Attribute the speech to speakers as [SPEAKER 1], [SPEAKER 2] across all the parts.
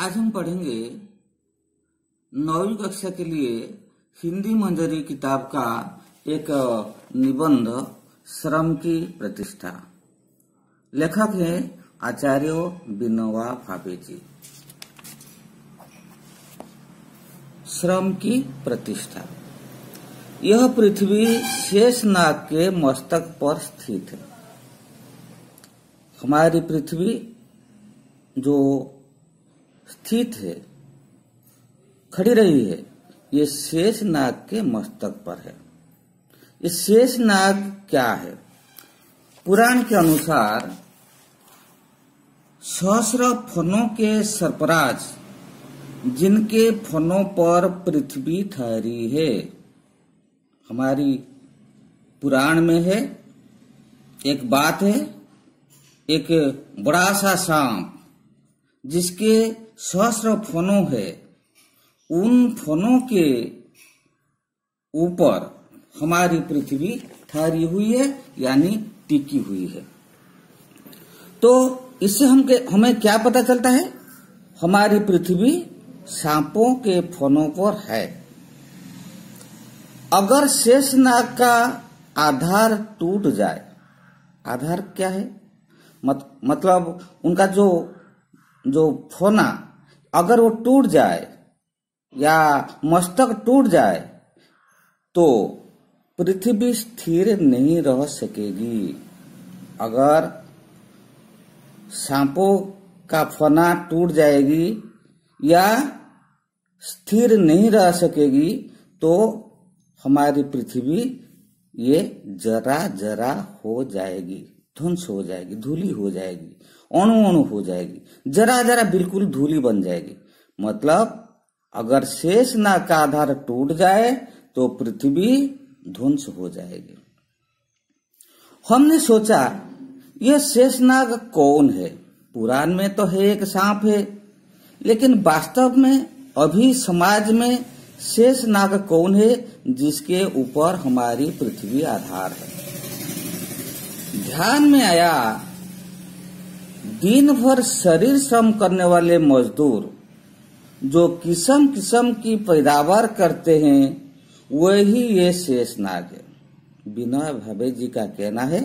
[SPEAKER 1] आज हम पढ़ेंगे 9वीं कक्षा के लिए हिंदी मंजरी किताब का एक निबंध श्रम की प्रतिष्ठा। लेखक है आचार्य विनोबा भावे जी। श्रम की प्रतिष्ठा। यह पृथ्वी शेषनाग के मस्तक पर स्थित है। हमारी पृथ्वी जो स्थित है, खड़ी रही है, ये शेषनाग के मस्तक पर है। ये शेषनाग क्या है? पुराण के अनुसार सहस्र फनों के सरपराज, जिनके फनों पर पृथ्वी ठहरी है। हमारी पुराण में है, एक बात है, एक बड़ा सा सांप जिसके सहस्र फनों है, उन फनों के ऊपर हमारी पृथ्वी ठहरी हुई है, यानी टिकी हुई है। तो इससे हमें क्या पता चलता है? हमारी पृथ्वी सांपों के फनों पर है। अगर शेषनाग का आधार टूट जाए, आधार क्या है? मतलब उनका जो फना अगर वो टूट जाए या मस्तक टूट जाए तो पृथ्वी स्थिर नहीं रह सकेगी। अगर सांपों का फना टूट जाएगी या स्थिर नहीं रह सकेगी तो हमारी पृथ्वी ये जरा जरा हो जाएगी, ध्वंस हो जाएगी, धूली हो जाएगी, अणु अणु हो जाएगी, जरा जरा बिल्कुल धूली बन जाएगी। मतलब अगर शेषनाग का आधार टूट जाए तो पृथ्वी ध्वंस हो जाएगी। हमने सोचा यह शेषनाग कौन है? पुराण में तो है, एक सांप है, लेकिन वास्तव में अभी समाज में शेषनाग कौन है जिसके ऊपर हमारी पृथ्वी आधार है? ध्यान में आया, दिन भर शरीर श्रम करने वाले मजदूर जो किस्म किस्म की पैदावार करते हैं, वही ये शेषनाग है। विनोबा भावे जी का कहना है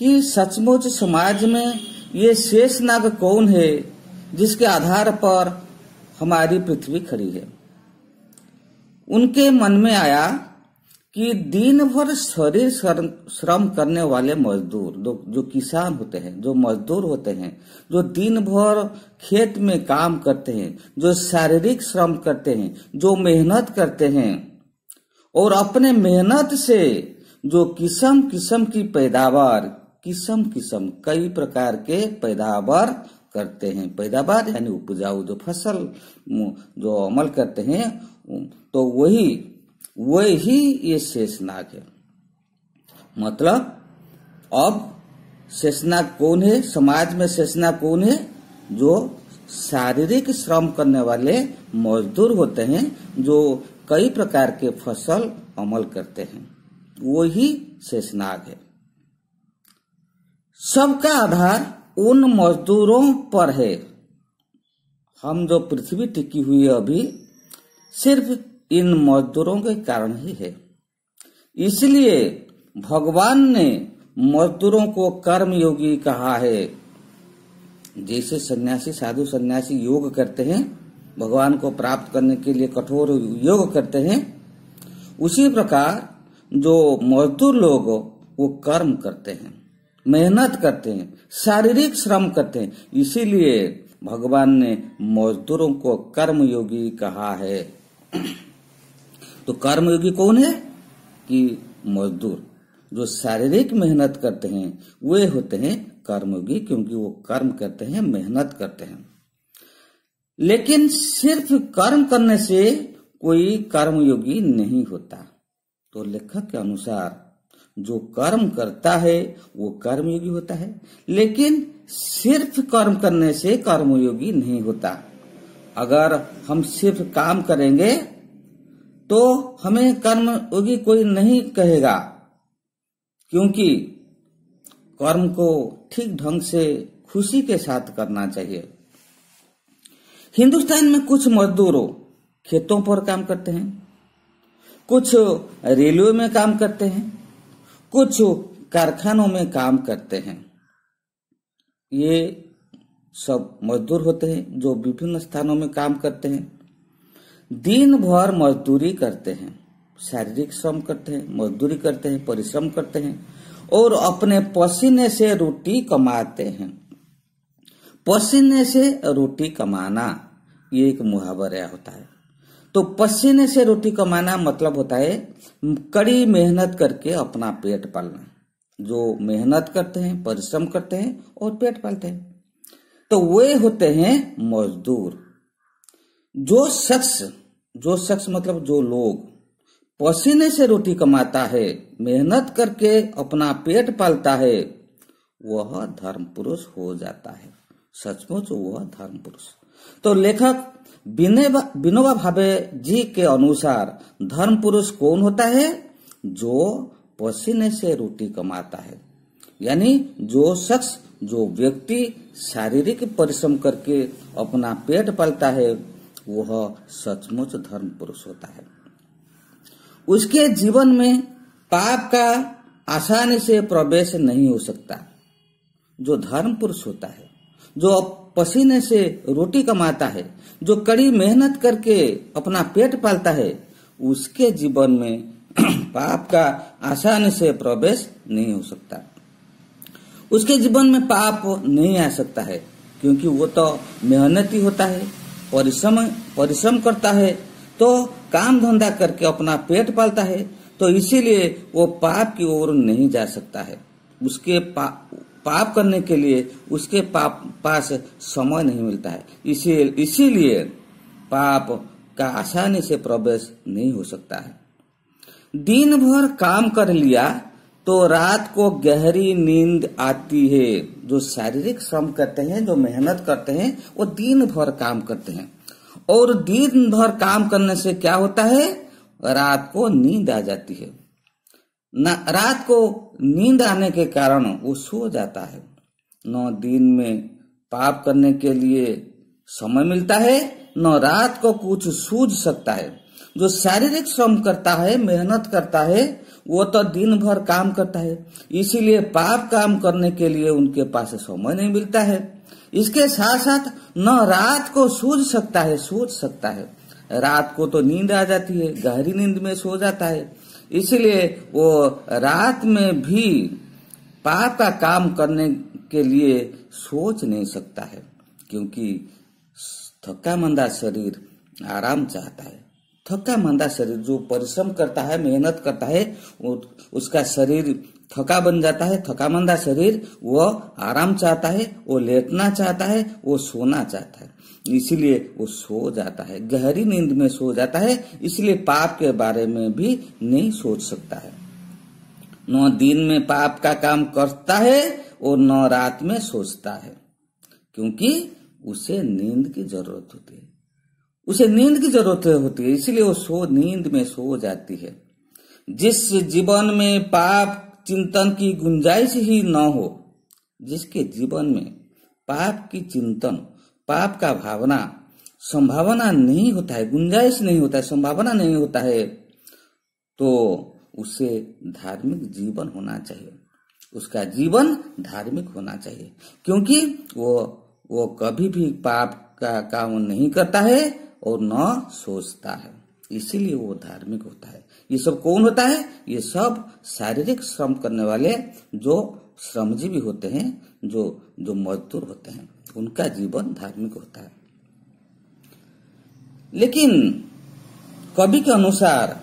[SPEAKER 1] कि सचमुच समाज में ये शेषनाग कौन है जिसके आधार पर हमारी पृथ्वी खड़ी है। उनके मन में आया कि दिन भर शरीर श्रम करने वाले मजदूर, जो किसान होते हैं, जो मजदूर होते हैं, जो दिन भर खेत में काम करते हैं, जो शारीरिक श्रम करते हैं, जो मेहनत करते हैं और अपने मेहनत से जो किस्म किस्म की पैदावार, कई प्रकार के पैदावार करते हैं। पैदावार यानी उपजाऊ जो फसल जो अमल करते हैं, तो वही ये शेषनाग है। मतलब अब शेषनाग कौन है? समाज में शेषनाग कौन है? जो शारीरिक श्रम करने वाले मजदूर होते हैं, जो कई प्रकार के फसल अमल करते हैं, वही शेषनाग है। सबका आधार उन मजदूरों पर है। हम जो पृथ्वी टिकी हुई है अभी, सिर्फ इन मजदूरों के कारण ही है। इसलिए भगवान ने मजदूरों को कर्मयोगी कहा है। जैसे सन्यासी, साधु सन्यासी योग करते हैं, भगवान को प्राप्त करने के लिए कठोर योग करते हैं, उसी प्रकार जो मजदूर लोग वो कर्म करते हैं, मेहनत करते हैं, शारीरिक श्रम करते हैं। इसीलिए भगवान ने मजदूरों को कर्मयोगी कहा है। तो कर्मयोगी कौन है? कि मजदूर जो शारीरिक मेहनत करते हैं, वे होते हैं कर्मयोगी, क्योंकि वो कर्म करते हैं, मेहनत करते हैं। लेकिन सिर्फ कर्म करने से कोई कर्मयोगी नहीं होता। तो लेखक के अनुसार जो कर्म करता है वो कर्मयोगी होता है, लेकिन सिर्फ कर्म करने से कर्मयोगी नहीं होता। अगर हम सिर्फ काम करेंगे तो हमें कर्मयोगी कोई नहीं कहेगा, क्योंकि कर्म को ठीक ढंग से खुशी के साथ करना चाहिए। हिंदुस्तान में कुछ मजदूरों खेतों पर काम करते हैं, कुछ रेलवे में काम करते हैं, कुछ कारखानों में काम करते हैं। ये सब मजदूर होते हैं जो विभिन्न स्थानों में काम करते हैं। दिन भर मजदूरी करते हैं, शारीरिक श्रम करते हैं, मजदूरी करते हैं, परिश्रम करते हैं और अपने पसीने से रोटी कमाते हैं। पसीने से रोटी कमाना ये एक मुहावरा होता है। तो पसीने से रोटी कमाना मतलब होता है कड़ी मेहनत करके अपना पेट पालना। जो मेहनत करते हैं, परिश्रम करते हैं और पेट पालते हैं, तो वे होते हैं मजदूर। जो शख्स मतलब जो लोग पसीने से रोटी कमाता है, मेहनत करके अपना पेट पालता है, वह धर्म पुरुष हो जाता है। सचमुच वह धर्म पुरुष। तो लेखक विनोबा भावे जी के अनुसार धर्म पुरुष कौन होता है? जो पसीने से रोटी कमाता है, यानी जो व्यक्ति शारीरिक परिश्रम करके अपना पेट पालता है, वह सचमुच धर्म पुरुष होता है। उसके जीवन में पाप का आसानी से प्रवेश नहीं हो सकता। जो धर्म पुरुष होता है, जो पसीने से रोटी कमाता है, जो कड़ी मेहनत करके अपना पेट पालता है, उसके जीवन में पाप का आसानी से प्रवेश नहीं हो सकता। उसके जीवन में पाप नहीं आ सकता है, क्योंकि वो तो मेहनती होता है, परिश्रम करता है, तो काम धंधा करके अपना पेट पालता है, तो इसीलिए वो पाप की ओर नहीं जा सकता है। उसके पाप करने के लिए उसके पास समय नहीं मिलता है, इसीलिए पाप का आसानी से प्रवेश नहीं हो सकता है। दिन भर काम कर लिया तो रात को गहरी नींद आती है। जो शारीरिक श्रम करते हैं, जो मेहनत करते हैं, वो दिन भर काम करते हैं और दिन भर काम करने से क्या होता है? रात को नींद आ जाती है। रात को नींद आने के कारण वो सो जाता है। न दिन में पाप करने के लिए समय मिलता है, न रात को कुछ सूझ सकता है। जो शारीरिक श्रम करता है, मेहनत करता है, वो तो दिन भर काम करता है, इसीलिए पाप काम करने के लिए उनके पास समय नहीं मिलता है। इसके साथ साथ न रात को सोच सकता है। रात को तो नींद आ जाती है, गहरी नींद में सो जाता है, इसलिए वो रात में भी पाप का काम करने के लिए सोच नहीं सकता है, क्योंकि थका मंदा शरीर आराम चाहता है। थका मंदा शरीर जो परिश्रम करता है, मेहनत करता है, उसका शरीर थका बन जाता है। थका मंदा शरीर वो आराम चाहता है, वो लेटना चाहता है, वो सोना चाहता है, इसीलिए वो सो जाता है, गहरी नींद में सो जाता है। इसलिए पाप के बारे में भी नहीं सोच सकता है। न दिन में पाप का काम करता है और न रात में सोचता है, क्योंकि उसे नींद की जरूरत होती है। इसलिए वो नींद में सो जाती है। जिस जीवन में पाप चिंतन की गुंजाइश ही न हो, जिसके जीवन में पाप की चिंतन, पाप का भावना, संभावना नहीं होता है, गुंजाइश नहीं होता है, संभावना नहीं होता है, तो उसे धार्मिक जीवन होना चाहिए। उसका जीवन धार्मिक होना चाहिए, क्योंकि वो कभी भी पाप का काम नहीं करता है और न सोचता है, इसीलिए वो धार्मिक होता है। ये सब कौन होता है? ये सब शारीरिक श्रम करने वाले जो श्रमजीवी होते हैं, जो मजदूर होते हैं, उनका जीवन धार्मिक होता है। लेकिन कवि के अनुसार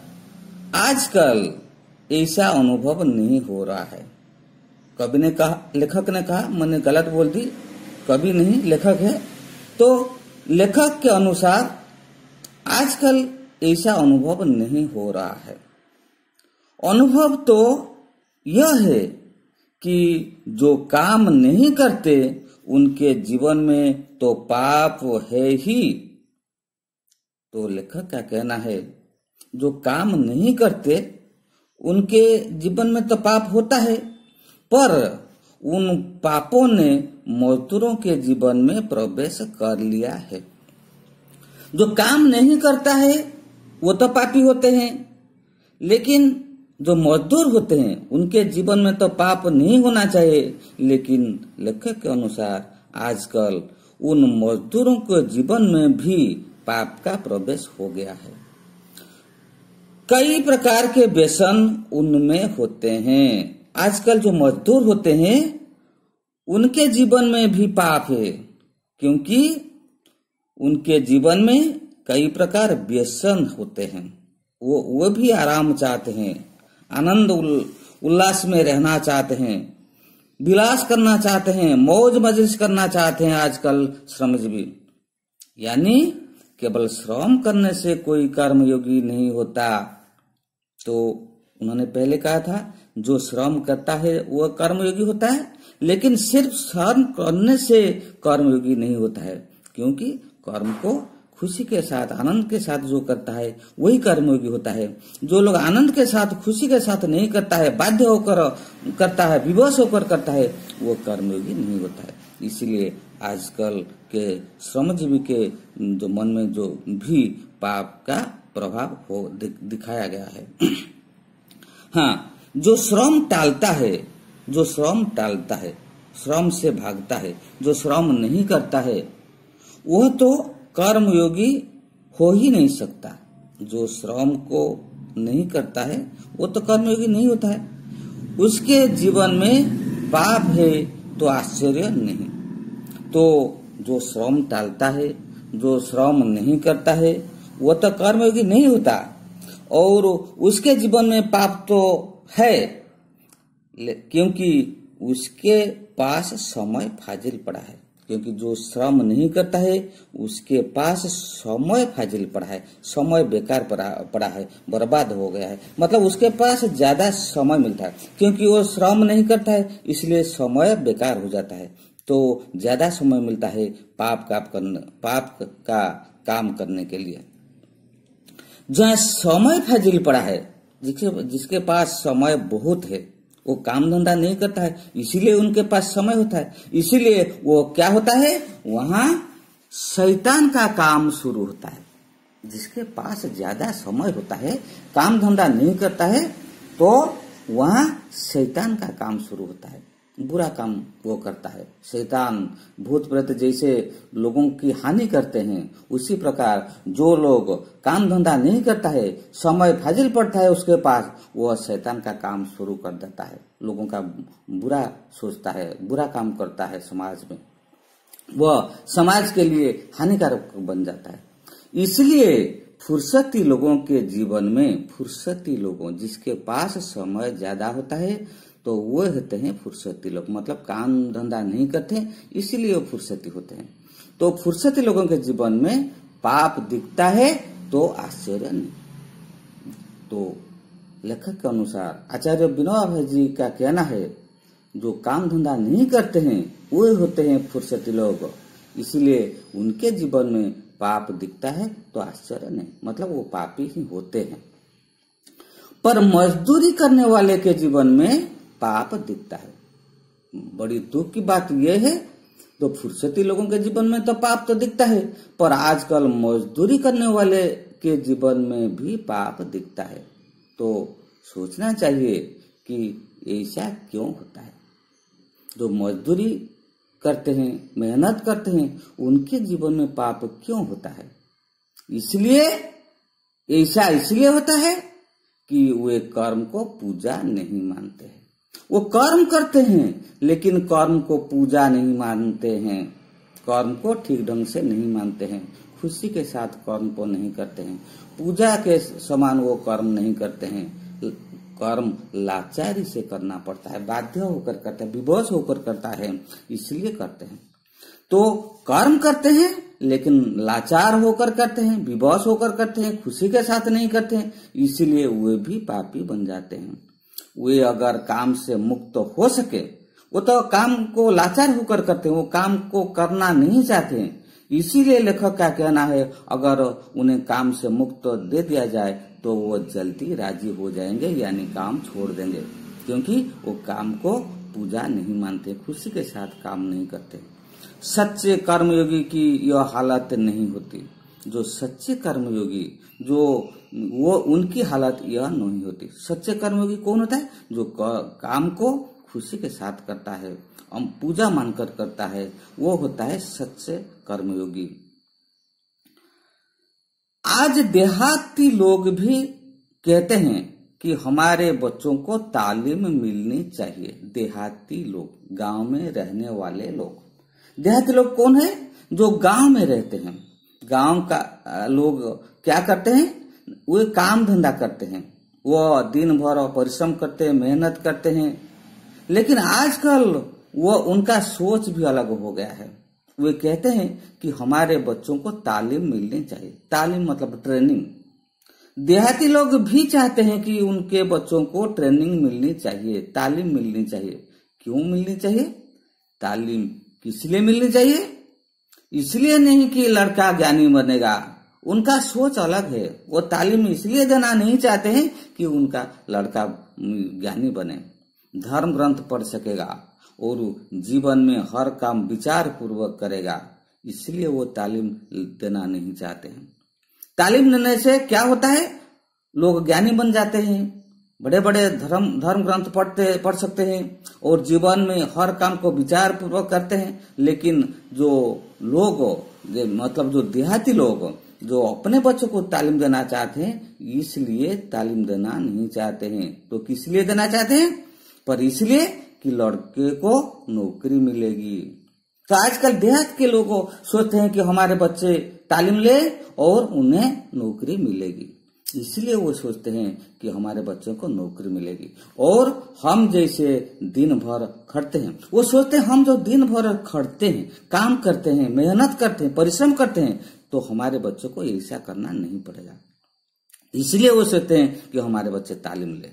[SPEAKER 1] आजकल ऐसा अनुभव नहीं हो रहा है। लेखक ने कहा, मैंने गलत बोल दी, कवि नहीं लेखक है। तो लेखक के अनुसार आजकल ऐसा अनुभव नहीं हो रहा है। अनुभव तो यह है कि जो काम नहीं करते उनके जीवन में तो पाप है ही। तो लेखक का कहना है, जो काम नहीं करते उनके जीवन में तो पाप होता है, पर उन पापों ने मजदूरों के जीवन में प्रवेश कर लिया है। जो काम नहीं करता है वो तो पापी होते हैं, लेकिन जो मजदूर होते हैं उनके जीवन में तो पाप नहीं होना चाहिए। लेकिन लेखक के अनुसार आजकल उन मजदूरों के जीवन में भी पाप का प्रवेश हो गया है। कई प्रकार के व्यसन उनमें होते हैं। आजकल जो मजदूर होते हैं उनके जीवन में भी पाप है, क्योंकि उनके जीवन में कई प्रकार व्यसन होते हैं। वो भी आराम चाहते हैं, आनंद उल्लास में रहना चाहते हैं, विलास करना चाहते हैं, मौज मजलिस करना चाहते हैं आजकल श्रमजीवी। यानी केवल श्रम करने से कोई कर्मयोगी नहीं होता। तो उन्होंने पहले कहा था जो श्रम करता है वह कर्मयोगी होता है, लेकिन सिर्फ श्रम करने से कर्मयोगी नहीं होता है, क्योंकि कर्म को खुशी के साथ आनंद के साथ जो करता है वही कर्मयोगी होता है। जो लोग आनंद के साथ खुशी के साथ नहीं करता है, बाध्य होकर करता है, विवश होकर करता है, वो कर्मयोगी नहीं होता है। इसलिए आजकल के श्रमजीवी के जो मन में जो भी पाप का प्रभाव हो दिखाया गया है। हाँ, जो श्रम टालता है, जो श्रम टालता है, श्रम से भागता है, जो श्रम नहीं करता है, वह तो कर्मयोगी हो ही नहीं सकता। जो श्रम को नहीं करता है वो तो कर्मयोगी नहीं होता है। उसके जीवन में पाप है तो आश्चर्य नहीं। तो जो श्रम टालता है, जो श्रम नहीं करता है, वो तो कर्मयोगी नहीं होता, और उसके जीवन में पाप तो है, क्योंकि उसके पास समय फाजिल पड़ा है। क्योंकि जो श्रम नहीं करता है उसके पास समय फाजिल पड़ा है, समय बेकार पड़ा है, बर्बाद हो गया है। मतलब उसके पास ज्यादा समय मिलता है, क्योंकि वो श्रम नहीं करता है इसलिए समय बेकार हो जाता है। तो ज्यादा समय मिलता है पाप का काम करने के लिए। जहाँ समय फाजिल पड़ा है, जिसके पास समय बहुत है, वो काम धंधा नहीं करता है, इसीलिए उनके पास समय होता है। इसीलिए वो क्या होता है, वहां शैतान का काम शुरू होता है। जिसके पास ज्यादा समय होता है, काम धंधा नहीं करता है, तो वहां शैतान का काम शुरू होता है, बुरा काम वो करता है। शैतान भूत प्रेत जैसे लोगों की हानि करते हैं, उसी प्रकार जो लोग काम धंधा नहीं करता है, समय फाजिल पड़ता है उसके पास, वह शैतान का काम शुरू कर देता है, लोगों का बुरा सोचता है, बुरा काम करता है समाज में, वह समाज के लिए हानिकारक बन जाता है। इसलिए फुर्सती लोगों के जीवन में, फुर्सती लोगों जिसके पास समय ज्यादा होता है तो वो होते हैं फुर्सती लोग। मतलब काम धंधा नहीं करते इसीलिए वो फुर्सती होते हैं। तो फुर्सती लोगों के जीवन में पाप दिखता है तो आश्चर्य नहीं। तो लेखक के अनुसार आचार्य विनोबा भावे जी का कहना है, जो काम धंधा नहीं करते हैं वो होते हैं फुर्सती लोग, इसलिए उनके जीवन में पाप दिखता है तो आश्चर्य नहीं, मतलब वो पापी ही होते हैं। पर मजदूरी करने वाले के जीवन में पाप दिखता है। बड़ी दुख की बात यह है, तो फुर्सती लोगों के जीवन में तो पाप तो दिखता है, पर आजकल मजदूरी करने वाले के जीवन में भी पाप दिखता है। तो सोचना चाहिए कि ऐसा क्यों होता है। जो मजदूरी करते हैं, मेहनत करते हैं, उनके जीवन में पाप क्यों होता है? इसलिए ऐसा इसलिए होता है कि वे कर्म को पूजा नहीं मानते हैं। वो कर्म करते हैं लेकिन कर्म को पूजा नहीं मानते हैं, कर्म को ठीक ढंग से नहीं मानते हैं, खुशी के साथ कर्म को नहीं करते हैं, पूजा के समान वो कर्म नहीं करते हैं। कर्म लाचारी से करना पड़ता है, बाध्य होकर करता है, विवश होकर करता है, इसलिए करते हैं। तो कर्म करते हैं लेकिन लाचार होकर करते हैं, विवश होकर करते हैं, खुशी के साथ नहीं करते हैं, इसीलिए वे भी पापी बन जाते हैं। वे अगर काम से मुक्त हो सके, वो तो काम को लाचार होकर करते हैं, वो काम को करना नहीं चाहते हैं। इसीलिए लेखक का कहना है, अगर उन्हें काम से मुक्त दे दिया जाए तो वो जल्दी राजी हो जाएंगे, यानी काम छोड़ देंगे, क्योंकि वो काम को पूजा नहीं मानते, खुशी के साथ काम नहीं करते। सच्चे कर्मयोगी की यह हालत नहीं होती। जो सच्चे कर्मयोगी जो वो उनकी हालत यह नहीं होती। सच्चे कर्मयोगी कौन होता है? जो काम को खुशी के साथ करता है, पूजा मानकर करता है, वो होता है सच्चे कर्मयोगी। आज देहाती लोग भी कहते हैं कि हमारे बच्चों को तालीम मिलनी चाहिए। देहाती लोग, गांव में रहने वाले लोग। देहाती लोग कौन है? जो गांव में रहते हैं। गांव का लोग क्या करते हैं? वो काम धंधा करते हैं, वो दिन भर परिश्रम करते हैं, मेहनत करते हैं। लेकिन आजकल वो उनका सोच भी अलग हो गया है। वे कहते हैं कि हमारे बच्चों को तालीम मिलनी चाहिए। तालीम मतलब ट्रेनिंग। देहाती लोग भी चाहते हैं कि उनके बच्चों को ट्रेनिंग मिलनी चाहिए, तालीम मिलनी चाहिए। क्यों मिलनी चाहिए? तालीम किस लिए मिलनी चाहिए? इसलिए नहीं कि लड़का ज्ञानी बनेगा, उनका सोच अलग है। वो तालीम इसलिए देना नहीं चाहते हैं कि उनका लड़का ज्ञानी बने, धर्म ग्रंथ पढ़ सकेगा और जीवन में हर काम विचार पूर्वक करेगा, इसलिए वो तालीम देना नहीं चाहते हैं। तालीम देने से क्या होता है? लोग ज्ञानी बन जाते हैं, बड़े बड़े धर्म ग्रंथ पढ़ सकते हैं और जीवन में हर काम को विचार पूर्वक करते हैं। लेकिन जो लोग मतलब जो देहाती लोग जो अपने बच्चों को तालीम देना चाहते हैं, इसलिए तालीम देना नहीं चाहते हैं। तो किस लिए देना चाहते हैं? पर इसलिए कि लड़के को नौकरी मिलेगी। तो आजकल देहात के लोग सोचते हैं कि हमारे बच्चे तालीम ले और उन्हें नौकरी मिलेगी, इसलिए वो सोचते हैं कि हमारे बच्चों को नौकरी मिलेगी। और हम जैसे दिन भर खटते हैं, वो सोचते हैं हम जो दिन भर खटते हैं, काम करते हैं, मेहनत करते हैं, परिश्रम करते हैं, तो हमारे बच्चों को ऐसा करना नहीं पड़ेगा। इसलिए वो सोचते हैं कि हमारे बच्चे तालीम ले।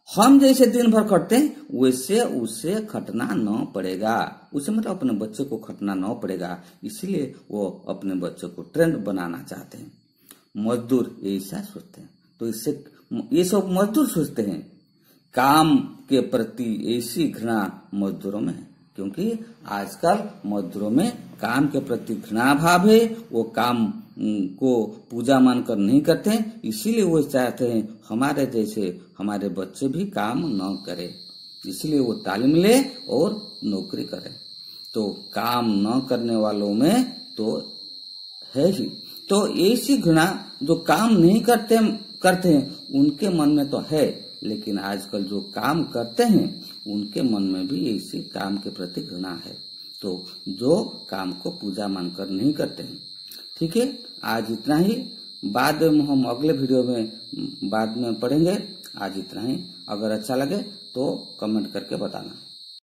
[SPEAKER 1] हम जैसे दिन भर खटते हैं वैसे उसे खटना न पड़ेगा, उसे मतलब अपने बच्चे को खटना न पड़ेगा। इसलिए वो अपने बच्चों को ट्रेंड बनाना चाहते हैं। मजदूर ऐसा सोचते हैं। तो इससे ये सब मजदूर सोचते हैं। काम के प्रति ऐसी घृणा मजदूरों में है, क्योंकि आजकल मजदूरों में काम के प्रति घृणा भाव है। वो काम को पूजा मानकर नहीं करते हैं, इसीलिए वो चाहते हैं हमारे जैसे हमारे बच्चे भी काम न करें, इसलिए वो तालीम ले और नौकरी करें। तो काम न करने वालों में तो है ही। तो ऐसी घृणा जो काम नहीं करते हैं उनके मन में तो है, लेकिन आजकल जो काम करते हैं उनके मन में भी ऐसी काम के प्रति घृणा है। तो जो काम को पूजा मानकर नहीं करते हैं। ठीक है, आज इतना ही। बाद में हम अगले वीडियो में बाद में पढ़ेंगे। आज इतना ही। अगर अच्छा लगे तो कमेंट करके बताना।